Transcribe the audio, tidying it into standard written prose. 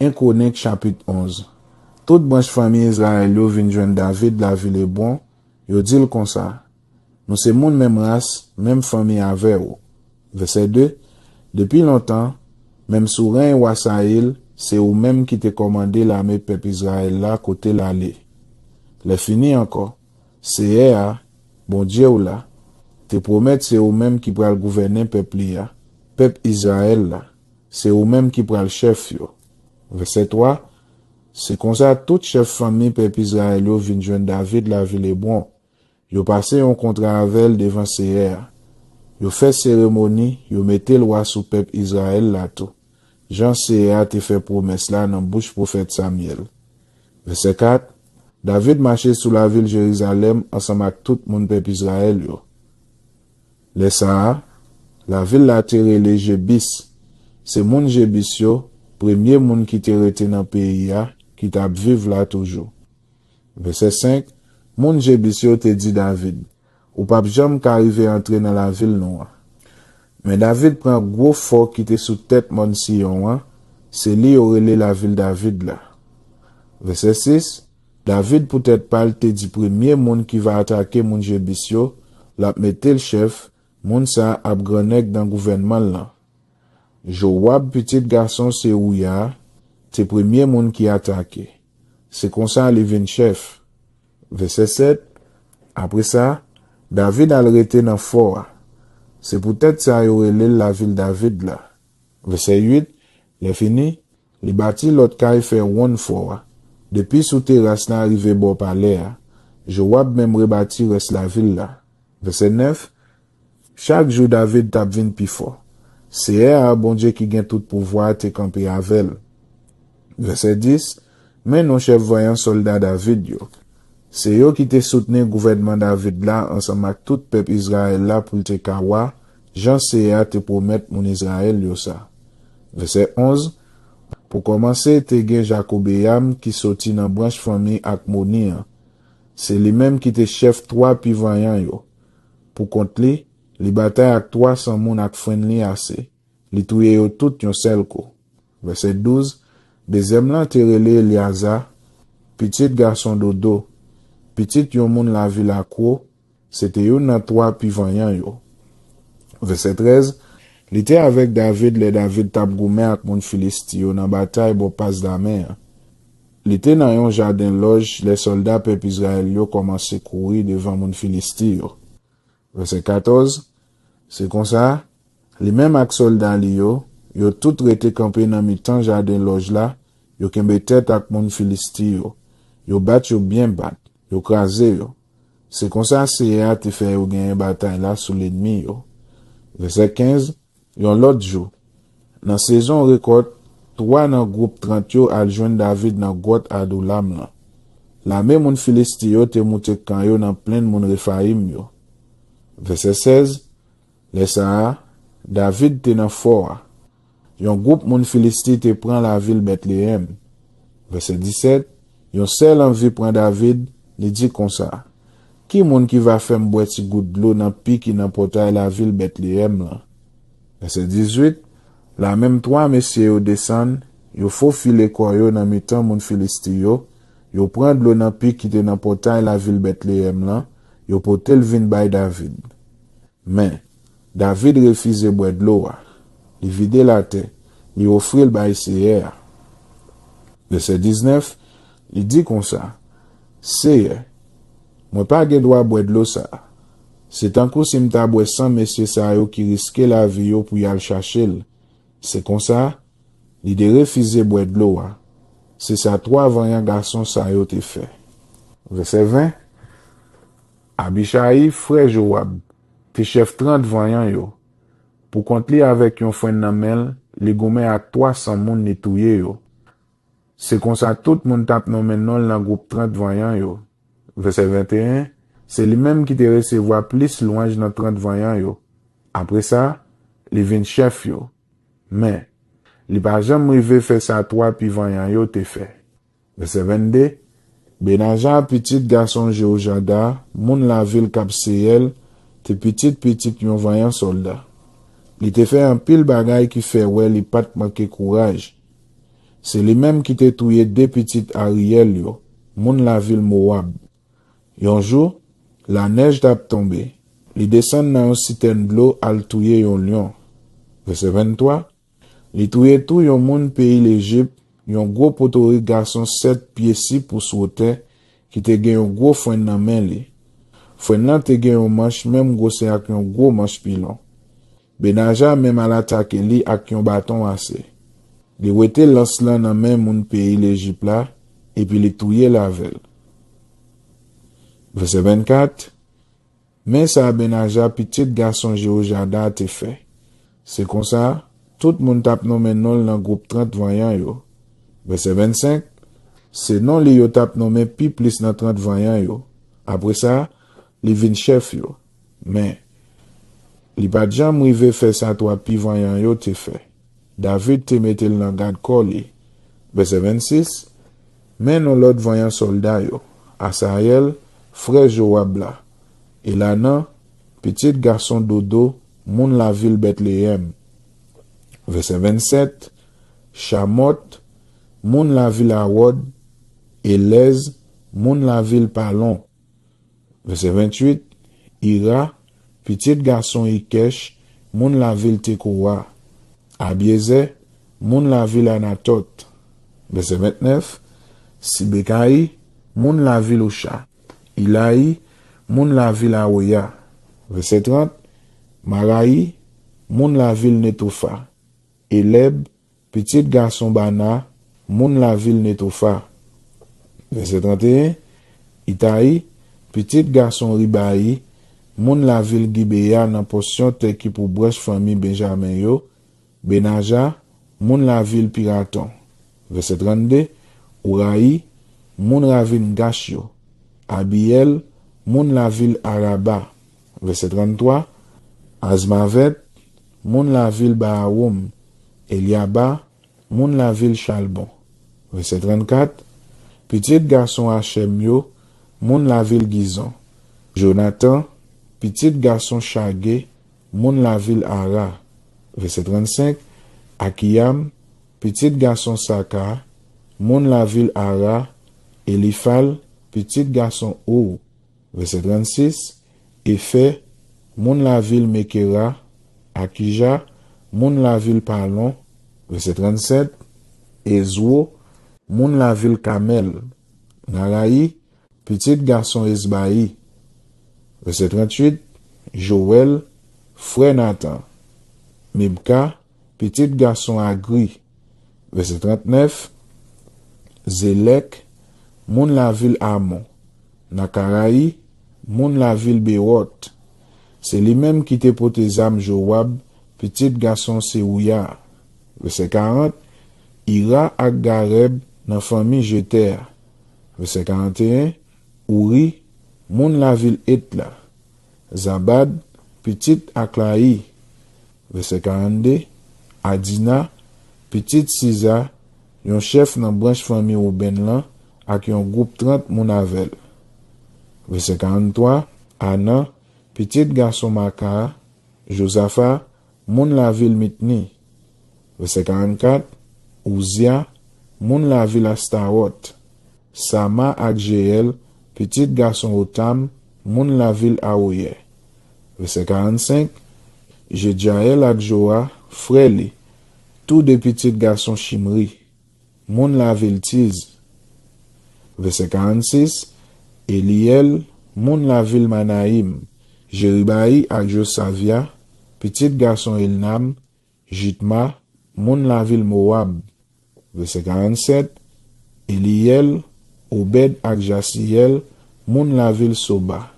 1 Chronique chapitre 11. Toute branche famille Israël yo vin joindre David la ville Hébron, yo dit comme ça. Nous c'est moun même race, même famille avec ou. Verset 2. Depuis longtemps, même sous rein roi Saïl, c'est ou même qui te commandé l'armée peuple Israël là côté l'aller. Le fini encore. C'est bon Dieu ou là. Te promet c'est ou même qui pral gouverner peuple là. Peuple Israël là. C'est ou même qui pral chef yo. Verset 3. C'est comme ça tout chef famille peuple Israël yo vin joindre David la ville Hébron. Yo passé un contrat avec devant Seher. Yo fait cérémonie, yo mette le roi sous peuple Israël là tout. Jean Seher te fait promesse là dans bouche prophète Samuel. Verset 4. David marchait sous la ville Jérusalem ensemble avec tout le monde peuple Israël yo. Les ça, la ville la terre les Jébis. C'est moun Jébis yo, premier moun qui te rete dans pays ya, qui t'a vivre là toujours. Verset 5. Moun Jébis yo te dit David, ou pas jamais qu'arriver entrer dans la ville non. Mais David prend gros fort qui était sous tête mon Sion, c'est lui aurait la ville David là. Verset 6. David peut-être pas te dit premier moun qui va attaquer moun Jébis yo, la mette le chef, moun sa ap granek dans gouvernement là. Joab petit garçon c'est Ouya, c'est premier moun qui attaqué. C'est comme ça il vient chef. Verset 7. Après ça, David a arrêté dans fort. C'est peut-être ça y aurait la ville David là. Verset 8. Il fini. Il bâtit l'autre caille fait one fort. Depuis sous terrasse n'a arrivé bon palais. Joab même rebâti reste la ville là. Verset 9. Chaque jour David tap vin pi fort. C'est un bon Dieu qui gagne tout pouvoir te camper avec. Verset 10. Mais non chef voyant soldat David yo. C'est eux qui te soutenu gouvernement David là ensemble avec tout peuple Israël là pour te kawa. Jean Seya te promet mon Israël yo ça. Verset 11. Pour commencer, te gen Jacobéam qui sorti dans branche famille Akmoni. C'est lui-même qui te chef 3 pi voyant yo. Pour contre li, li bataille avec 300 moun ak fren li assez. Li touye yo tout yon sel ko. Verset 12. Deuxième lan te relé Eliaza, petit garçon dodo. Petit yon moun la ville à quoi, c'était yon nan 3 pi voyant yo. Verset 13. Il était avec David, les David tap goumé ak moun Filisti yo nan bataille bo passe d'amè. Il était dans yon jardin loge, les soldats peuple Israël yo commencé courir devant moun Filisti yo. Verset 14. C'est comme ça, les mêmes ak soldats li yo tout rete campé nan mi-temps jardin loge là, yo kembe tête ak moun Filisti yo. Yo bat yo bien bat. Yo krasé yo. C'est comme ça Seya te fait yo gagner bataille là sous l'ennemi yo. Verset 15. Yon l'autre jour. Dans saison récolte, 3 dans groupe 30 yo al joindre David dans grotte Adullam là. La même moun Filisti yo te monte kan yo dans plein moun Rephaïm yo. Verset 16. Les ça, David te dans fort. Yon groupe moun Filisti te prend la ville Bethléem. Verset 17. Yon seul envie prend David. Il dit comme ça. Qui moun qui va faire m'boire ti goutte d'eau dans pi qui nan portail la ville Bethléem là. Verset 18. La même 3 messieurs yo descend, yo faut filer quoi yo dans mi-temps moun Filisti yo prend de l'eau dans pi qui te nan portail la ville Bethléem là, yo potel vin bay David. Mais David refuse boire de l'eau. Il vide la terre, il offre le bay Seher. Verset 19. Il dit comme ça. C'est, moi pas gen droit boire de l'eau ça. C'est un coup si m'ta boire 100 messieurs sa yo qui risque la vie yo pour y aller chercher. C'est comme ça, il de refuser boire de l'eau. C'est ça 3 voyants garçons sa yo te fait. Verset 20. Abishai frère Joab, te chef 30 voyants yo. Pour contre li avec yon frère namel, li goumé à 300 moun netouye yo. C'est comme ça tout le monde tape non maintenant dans le groupe 30 voyants yo. Verset 21. C'est lui-même qui te recevoir plus louange dans 30 voyants yo. Après ça, il vient chef yo. Mais, il pas jamais rivé faire ça 3 pi voyants yo te fait. Verset 22. Benaja petit garçon Jéhojada, moun la ville Kapseel, te petit yon voyant soldat. Il te fait un pile bagay qui fait ouais li pat manquer courage. C'est les mêmes qui te touye deux petites Ariel yo, moun la ville Moab. Yon jour, la neige tap tombé. Li descend dans un citerne de l'eau al touye yon lion. Verset 23. Li touye tout yon moun pays l'Égypte, yon gros potori garçon 7 pieds 6 pouces wote, qui te gen yon gros fwen nan men li. Fwen nan te gen yon manche même grosse ak yon gros manche pilon. Benaja même al attaque li ak yon bâton ase. Li wete lance lan nan men moun pays l'Égypte la, et puis li touye la vel. Verset 24. Mais ça Benaja petit garçon Jéhojada te fait. C'est comme ça, tout moun tap nommé non dans groupe 30 voyant yo. Verset 25. C'est non li yo tap nommé pi plus dans 30 voyant yo. Après ça, li vin chef yo. Mais, li pa jam rive fait ça toi pi voyant yo te fait. David te mette le nan garde corps li. Verset 26. Mais non l'autre voyant soldat yo. Asael, frère Joab la. Et là nan, petit garçon Dodo, moun la ville Bethléem. Verset 27. Chamot, moun la ville Awod. Elez, moun la ville Palon. Verset 28. Ira, petit garçon Ikesh, moun la ville Tekoa. Abieze, moun la ville Anatot. Verset 29. Sibekai, moun la ville Osha. Ilaï, moun la ville Aoya. Verset 30. Maraï, moun la ville Netofa. Eleb, petit garçon Bana, moun la ville Netofa. Verset 31. Itaï, petit garçon Ribaï, moun la ville Gibea nan portion te ki pou brèche famille Benjamin yo. Benaja, moun la ville Piraton. Verset 32. Ouraï, moun la ville Gash yo. Abiel, moun la ville Araba. Verset 33. Azmavet, moun la ville Bahaoum. Eliaba, moun la ville Chalbon. Verset 34. Petit garçon Hachem yo, moun la ville Gizon. Jonathan, petit garçon Chagé, moun la ville Ara. Verset 35. Akiyam, petit garçon Saka, moun la ville Ara. Eliphal, petit garçon Ou. Verset 36. Efe, moun la ville Mekera. Akija, moun la ville Palon. Verset 37. Ezwo, moun la ville Kamel. Naraï, petit garçon Esbaï. Verset 38. Joël, frère Nathan. Mibka, petit garçon Agri. Verset 39. Zélek, moun la ville Amon. Nakaraï, moun la ville Béot. C'est lui-même qui te pote zam Joab, petit garçon Seouya. Verset 40. Ira ak Gareb nan famille Jeter. Verset 41. Ouri, moun la ville Etla. Zabad, petit Aklaï. Verset 42. Adina, petit Siza, yon chef nan branche famille Ouben lan, ak yon groupe 30 moun avel. Verset 43. Ana, petit garçon Maka. Josaphat, moun la ville Mitni. Verset 44. Ouzia, moun la ville Astarot. Sama ak Jeel, petit garçon Otam, moun la ville Aoye. Verset 45. Jedjael ak Joa, frère li, tout de petits garçons Chimri, moun la ville Tiz. Verset 46. Eliel, moun la ville Manaim. Jeribaï ak Josavia, petit garçon Elnam. Jitma, moun la ville Moab. Verset 47. Eliel, Obed ak Jasiel, moun la ville Soba.